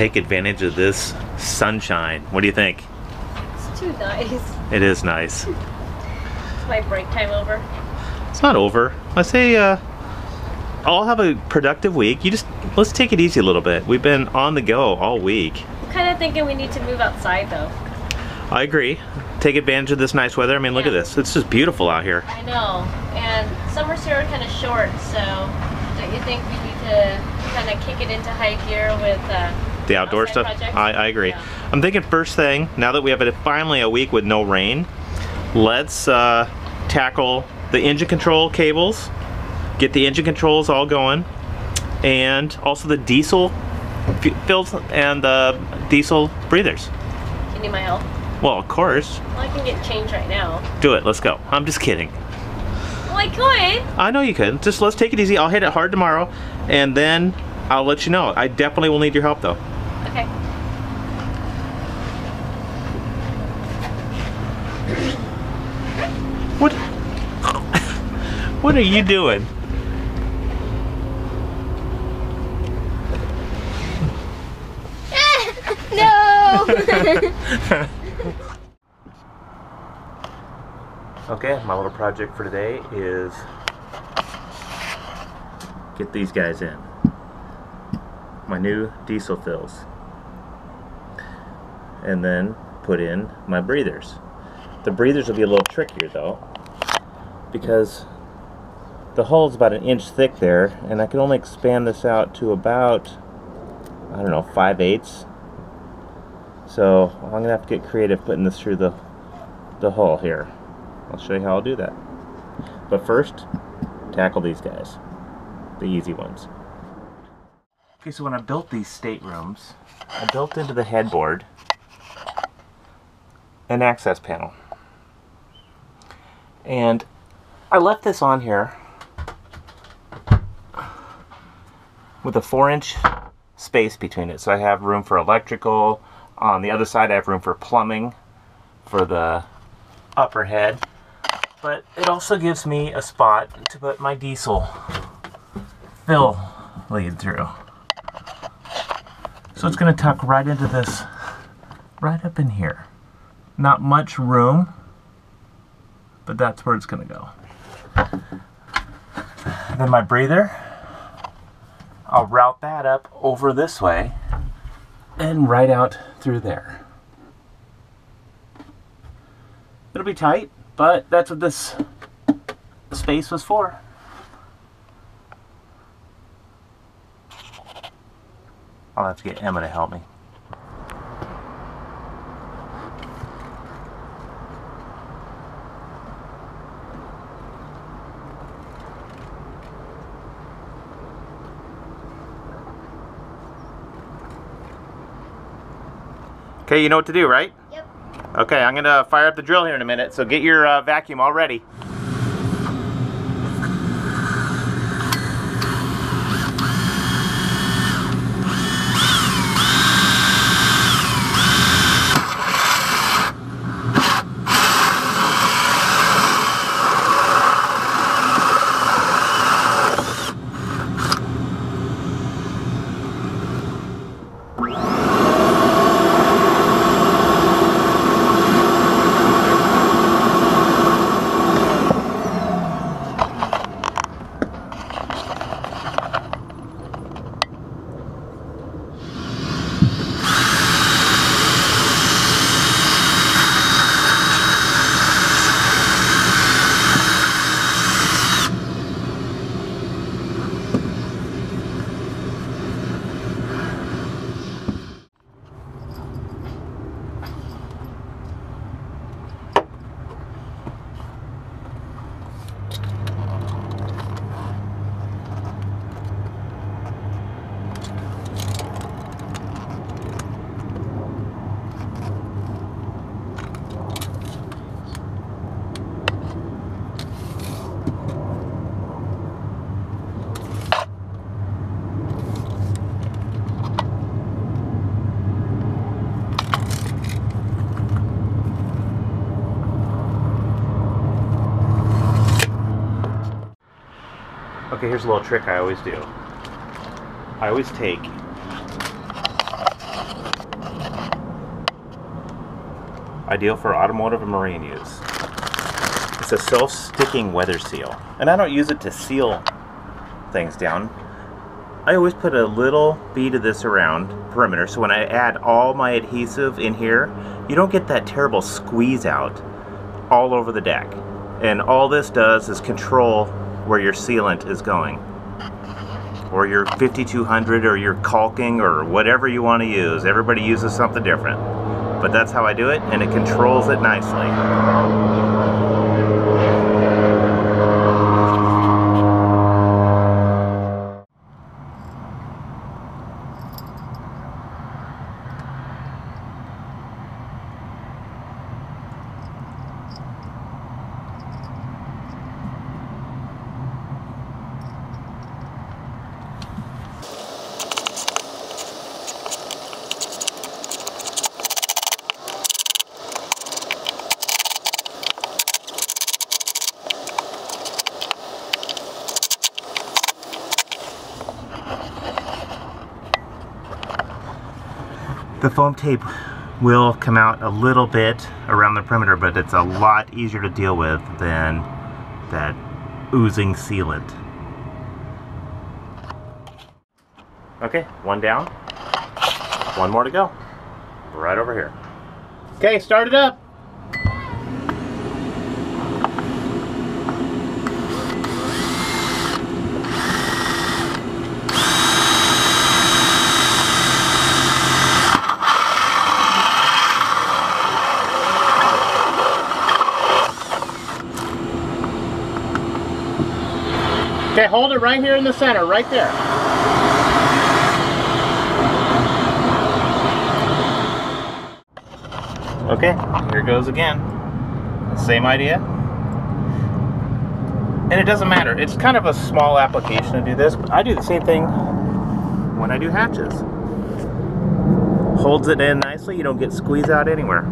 take advantage of this sunshine. What do you think? It's too nice. It is nice. Is my break time over? It's not over. I say I'll have a productive week. Let's take it easy a little bit. We've been on the go all week. I'm kind of thinking we need to move outside though. I agree. Take advantage of this nice weather. I mean, look at this. It's just beautiful out here. I know. And summers here are kind of short, so don't you think we need to kind of kick it into high gear with the outdoor stuff? I agree. Yeah. I'm thinking first thing, now that we have finally a week with no rain, let's tackle the engine control cables, get the engine controls all going, and also the diesel fills and the diesel breathers. Do you need my help? Well, of course. Well, I can get change right now. Do it. Let's go. I'm just kidding. Well, I could. I know you could. Just let's take it easy. I'll hit it hard tomorrow, and then I'll let you know. I definitely will need your help, though. Okay. What? What are you doing? No! Okay, my little project for today is get these guys in. My new diesel fills. And then put in my breathers. The breathers will be a little trickier though, because the hull is about 1 inch thick there, and I can only expand this out to about, I don't know, 5/8. So I'm gonna have to get creative putting this through the hull here. I'll show you how I'll do that. But first, tackle these guys, the easy ones. Okay, so when I built these staterooms, I built into the headboard an access panel. And I left this on here with a 4-inch space between it. So I have room for electrical. On the other side I have room for plumbing for the upper head. But it also gives me a spot to put my diesel fill lead through. So it's going to tuck right into this, right up in here. Not much room, but that's where it's going to go. Then my breather, I'll route that up over this way and right out through there. It'll be tight, but that's what this space was for. I'll have to get Emma to help me. Okay, you know what to do, right? Yep. Okay, I'm gonna fire up the drill here in a minute, so get your vacuum all ready. Okay, here's a little trick I always do. I always take ideal for automotive and marine use. It's a self-sticking weather seal. And I don't use it to seal things down. I always put a little bead of this around perimeter, so when I add all my adhesive in here, you don't get that terrible squeeze out all over the deck. And all this does is control where your sealant is going, or your 5200, or your caulking, or whatever you want to use. Everybody uses something different, but that's how I do it, and it controls it nicely. The foam tape will come out a little bit around the perimeter, but it's a lot easier to deal with than that oozing sealant. Okay, one down, one more to go. Right over here. Okay, start it up. Okay, hold it right here in the center, right there. Okay, here goes again. Same idea. And it doesn't matter. It's kind of a small application to do this, but I do the same thing when I do hatches. Holds it in nicely, you don't get squeezed out anywhere.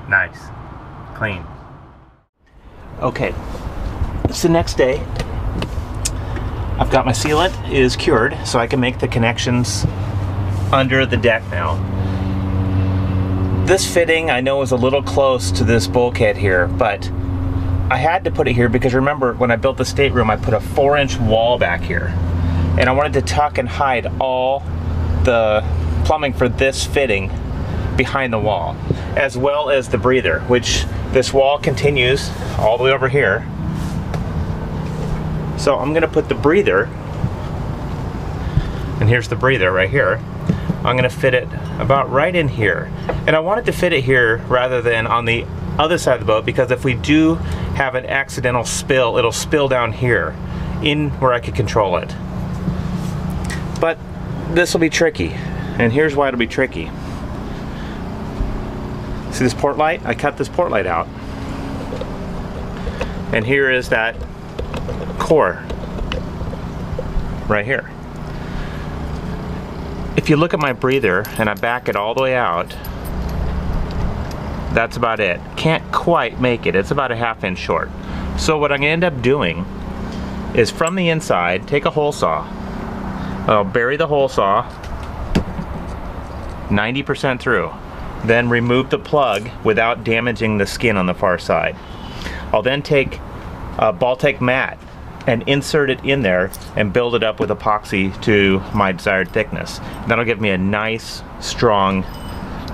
Nice, clean. Okay, it's the next day. I've got my sealant is cured, so I can make the connections under the deck now. This fitting I know is a little close to this bulkhead here, but I had to put it here because remember when I built the stateroom I put a 4-inch wall back here, and I wanted to tuck and hide all the plumbing for this fitting behind the wall, as well as the breather, which this wall continues all the way over here. So I'm gonna put the breather, and here's the breather right here. I'm gonna fit it about right in here. And I wanted to fit it here rather than on the other side of the boat, because if we do have an accidental spill, it'll spill down here in where I could control it. But this will be tricky, and here's why it'll be tricky. See this port light? I cut this port light out. And here is that core right here. If you look at my breather and I back it all the way out, that's about it. Can't quite make it. It's about a 1/2 inch short. So what I'm gonna end up doing is from the inside, take a hole saw. I'll bury the hole saw 90% through. Then remove the plug without damaging the skin on the far side. I'll then take a Baltic mat and insert it in there and build it up with epoxy to my desired thickness. That'll give me a nice, strong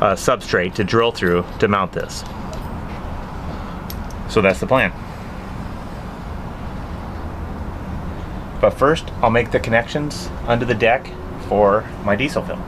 substrate to drill through to mount this. So that's the plan. But first, I'll make the connections under the deck for my diesel film.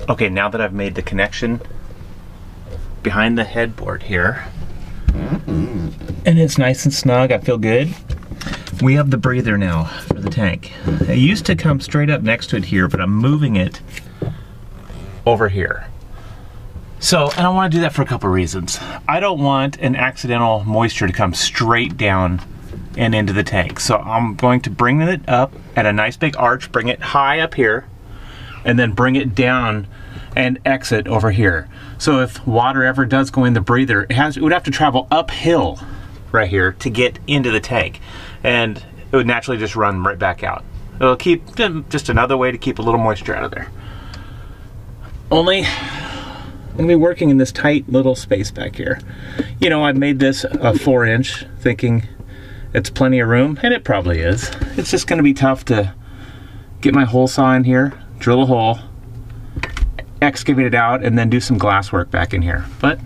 Okay, now that I've made the connection behind the headboard here, and it's nice and snug, I feel good. We have the breather now for the tank. It used to come straight up next to it here, but I'm moving it over here. So, and I want to do that for a couple reasons. I don't want an accidental moisture to come straight down and into the tank. So I'm going to bring it up at a nice big arch, bring it high up here, and then bring it down and exit over here. So if water ever does go in the breather, it would have to travel uphill right here to get into the tank, and it would naturally just run right back out. It'll keep just another way to keep a little moisture out of there. Only I'm gonna be working in this tight little space back here. You know, I've made this a 4-inch thinking it's plenty of room, and it probably is. It's just gonna be tough to get my hole saw in here, drill a hole, excavate it out, and then do some glass work back in here. But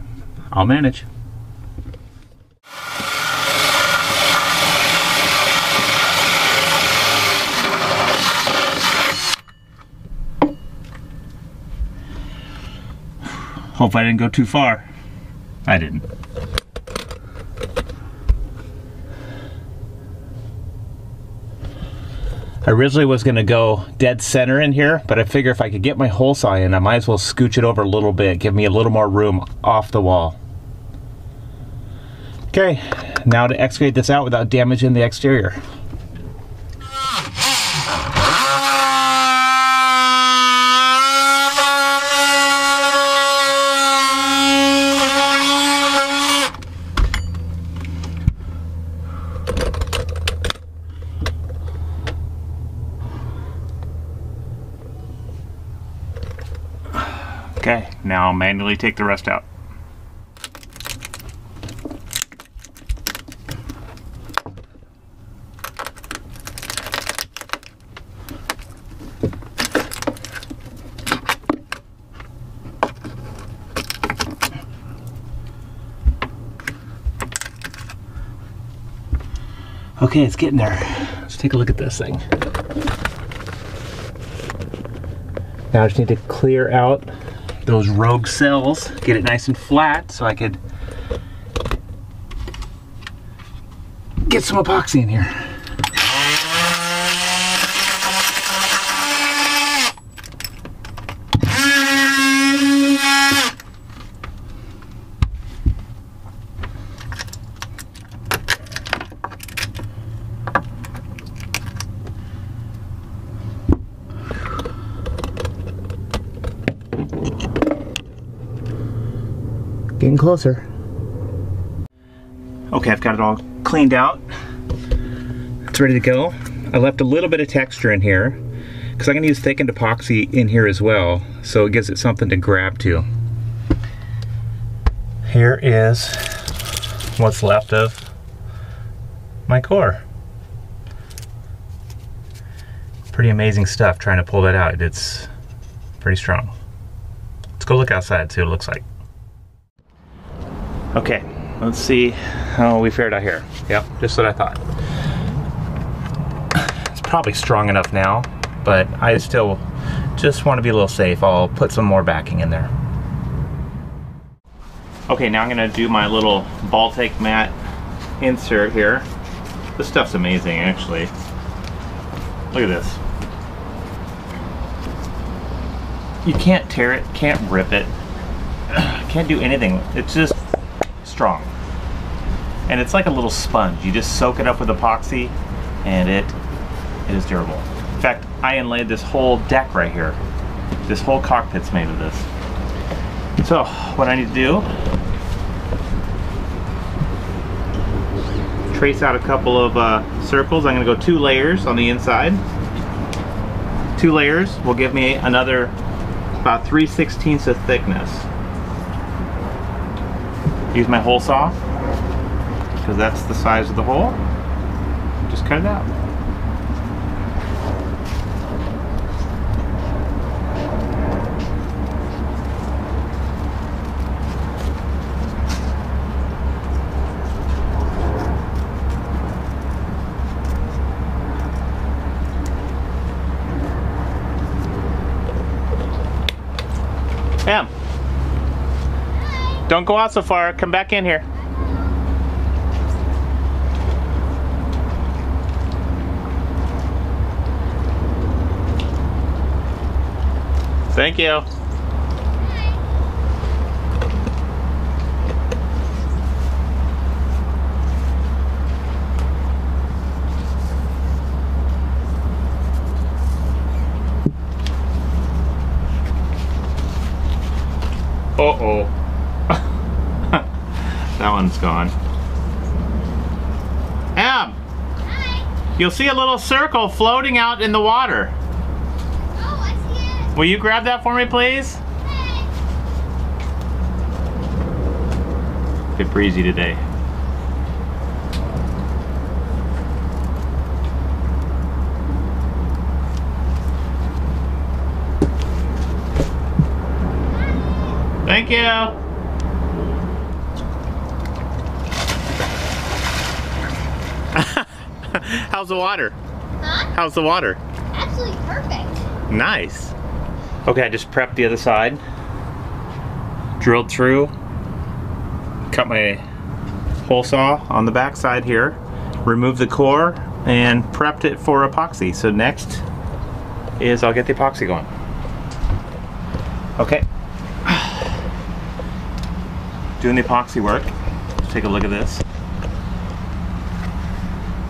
I'll manage. Hope I didn't go too far. I didn't. I originally was gonna go dead center in here, but I figure if I could get my hole saw in, I might as well scooch it over a little bit, give me a little more room off the wall. Okay, now to excavate this out without damaging the exterior. Okay, now I'll manually take the rest out. Okay, it's getting there. Let's take a look at this thing. Now I just need to clear out those rogue cells, get it nice and flat so I could get some epoxy in here. Getting closer. Okay, I've got it all cleaned out. It's ready to go. I left a little bit of texture in here because I'm going to use thickened epoxy in here as well, so it gives it something to grab to. Here is what's left of my core. Pretty amazing stuff trying to pull that out. It's pretty strong. Let's go look outside, see what it looks like. Okay, let's see how we fared out here. Yep, just what I thought. It's probably strong enough now, but I still just want to be a little safe. I'll put some more backing in there. Okay, now I'm gonna do my little ball tank mat insert here. This stuff's amazing, actually. Look at this. You can't tear it, can't rip it, can't do anything. It's just strong. And it's like a little sponge. You just soak it up with epoxy and it is durable. In fact, I inlaid this whole deck right here. This whole cockpit's made of this. So what I need to do, trace out a couple of circles. I'm going to go 2 layers on the inside. 2 layers will give me another about 3/16 of thickness. Use my hole saw, because that's the size of the hole. Just cut it out. Em, don't go out so far. Come back in here. Thank you. Uh-oh. That one's gone. Em! Hi. You'll see a little circle floating out in the water. Oh, I see it. Will you grab that for me, please? Hey. Bit breezy today. Thank you. How's the water? Huh? How's the water? Absolutely perfect. Nice. Okay, I just prepped the other side. Drilled through. Cut my hole saw on the back side here. Removed the core and prepped it for epoxy. So next is I'll get the epoxy going. Okay. Doing the epoxy work. Let's take a look at this.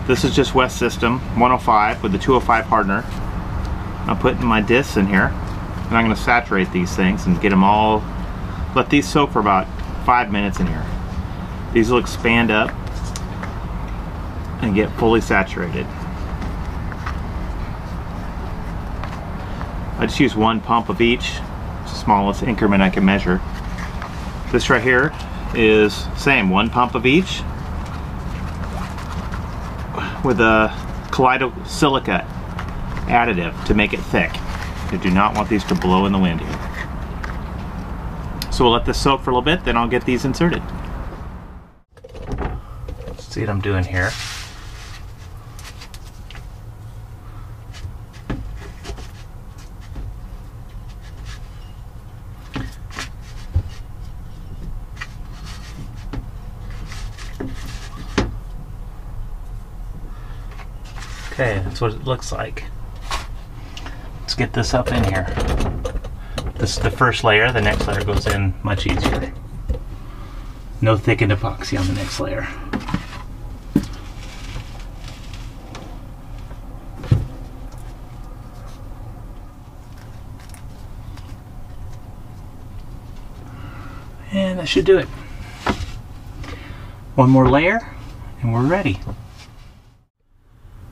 This is just West System 105 with the 205 hardener. I'm putting my discs in here and I'm going to saturate these things and get them all, let these soak for about 5 minutes in here. These will expand up and get fully saturated. I just use one pump of each. It's the smallest increment I can measure. This right here is same, one pump of each with a colloidal silica additive to make it thick. You do not want these to blow in the wind here. So we'll let this soak for a little bit, then I'll get these inserted. See what I'm doing here. Okay, that's what it looks like. Let's get this up in here. This is the first layer, the next layer goes in much easier. No thickened epoxy on the next layer. And that should do it. One more layer and we're ready.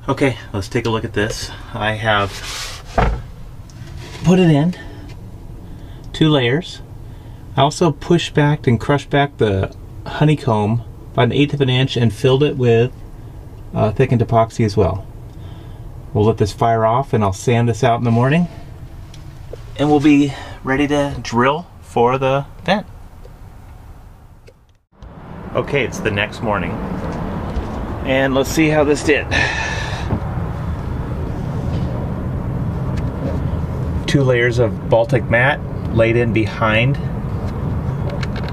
Okay, let's take a look at this. I have put it in 2 layers. I also pushed back and crushed back the honeycomb about 1/8 of an inch and filled it with thickened epoxy as well. We'll let this fire off and I'll sand this out in the morning and we'll be ready to drill for the vent. Okay, it's the next morning and let's see how this did. 2 layers of Baltic mat laid in behind.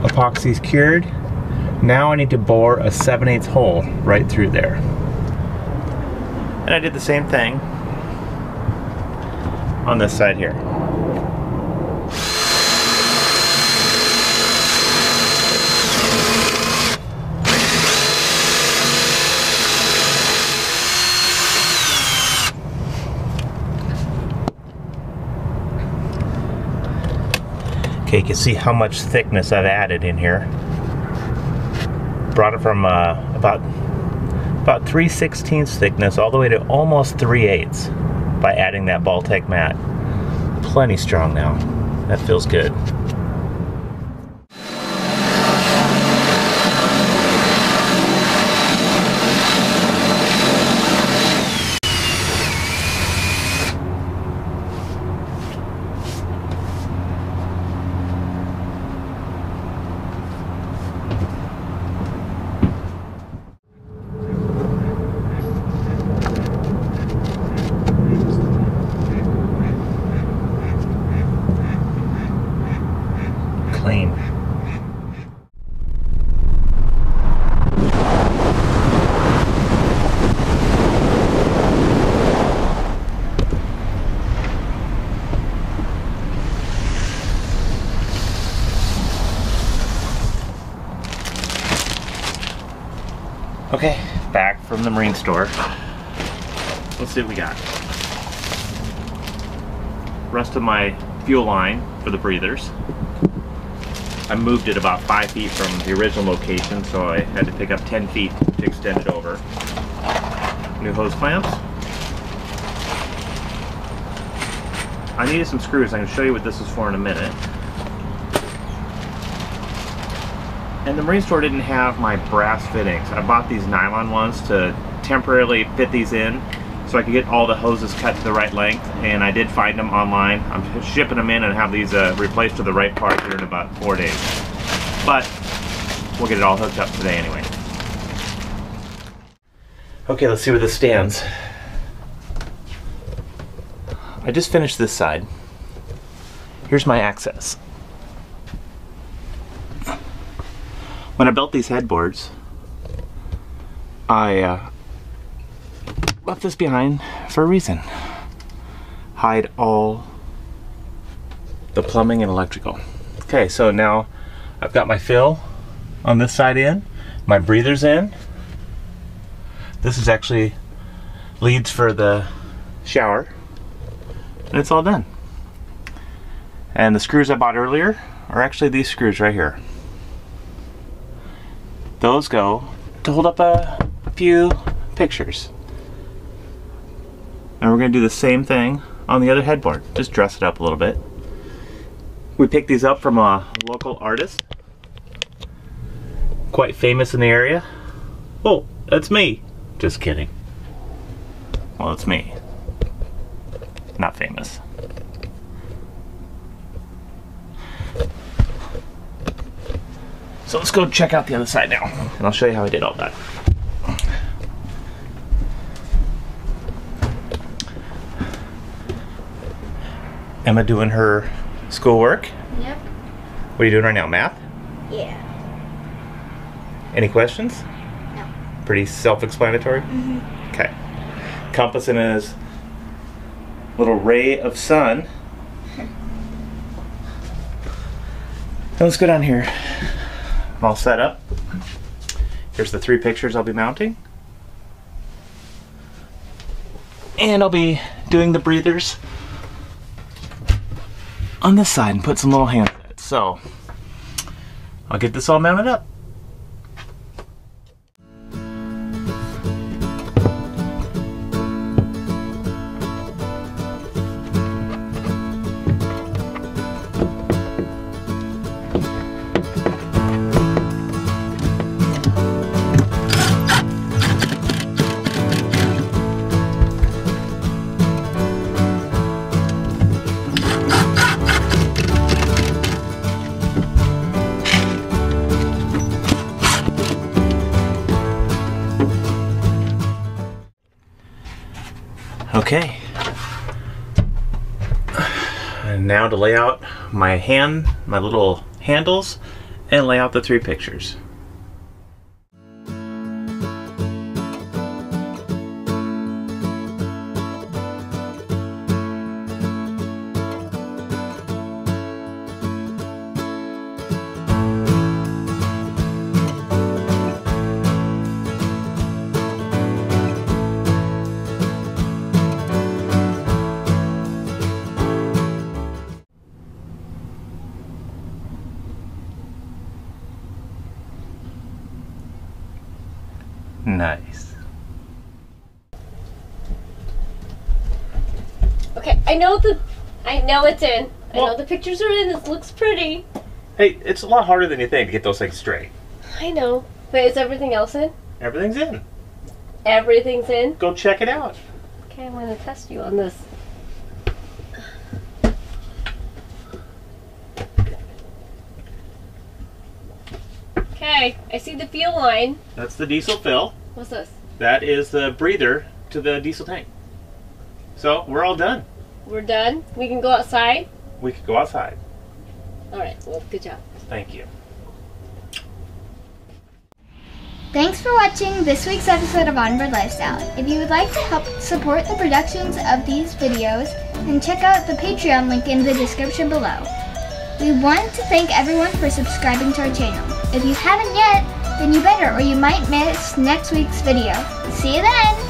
Epoxy's cured. Now I need to bore a 7/8 hole right through there. And I did the same thing on this side here. Okay, you can see how much thickness I've added in here. Brought it from about 3/16 thickness all the way to almost 3/8 by adding that Baltic mat. Plenty strong now. That feels good. clean. Okay, back from the marine store. Let's see what we got. Rest of my fuel line for the breathers. I moved it about 5 feet from the original location, so I had to pick up 10 feet to extend it over. New hose clamps. I needed some screws. I'm going to show you what this is for in a minute. And the marine store didn't have my brass fittings. I bought these nylon ones to temporarily fit these in so I could get all the hoses cut to the right length, and I did find them online. I'm shipping them in and have these replaced to the right part here in about 4 days. But we'll get it all hooked up today anyway. Okay, let's see where this stands. I just finished this side. Here's my access. When I built these headboards, I left this behind for a reason. Hide all the plumbing and electrical. Okay, so now I've got my fill on this side in, my breathers in. This is actually leads for the shower, and it's all done. And the screws I bought earlier are actually these screws right here. Those go to hold up a few pictures. And we're going to do the same thing on the other headboard. Just dress it up a little bit. We picked these up from a local artist. Quite famous in the area. Oh, that's me. Just kidding. Well, it's me. Not famous. So let's go check out the other side now, and I'll show you how I did all that. Emma doing her schoolwork? Yep. What are you doing right now, math? Yeah. Any questions? No. Pretty self-explanatory? Mm-hmm. Okay. Compass in his little ray of sun. Now let's go down here. I'm all set up. Here's the 3 pictures I'll be mounting. And I'll be doing the breathers on this side and put some little handsets. So I'll get this all mounted up. Okay, and now to lay out my little handles, and lay out the 3 pictures. Nice. Okay, I know it's in. I Well- know the pictures are in. This looks pretty. Hey, it's a lot harder than you think to get those things straight. I know. But is everything else in? Everything's in. Everything's in? Go check it out. Okay, I'm gonna test you on this. Okay, I see the fuel line. That's the diesel fill. What's this? That is the breather to the diesel tank. So we're all done. We're done. We can go outside. We could go outside. All right. Well, good job. Thank you. Thanks for watching this week's episode of Onboard Lifestyle. If you would like to help support the productions of these videos, then check out the Patreon link in the description below. We want to thank everyone for subscribing to our channel. If you haven't yet, then you better, or you might miss next week's video. See you then!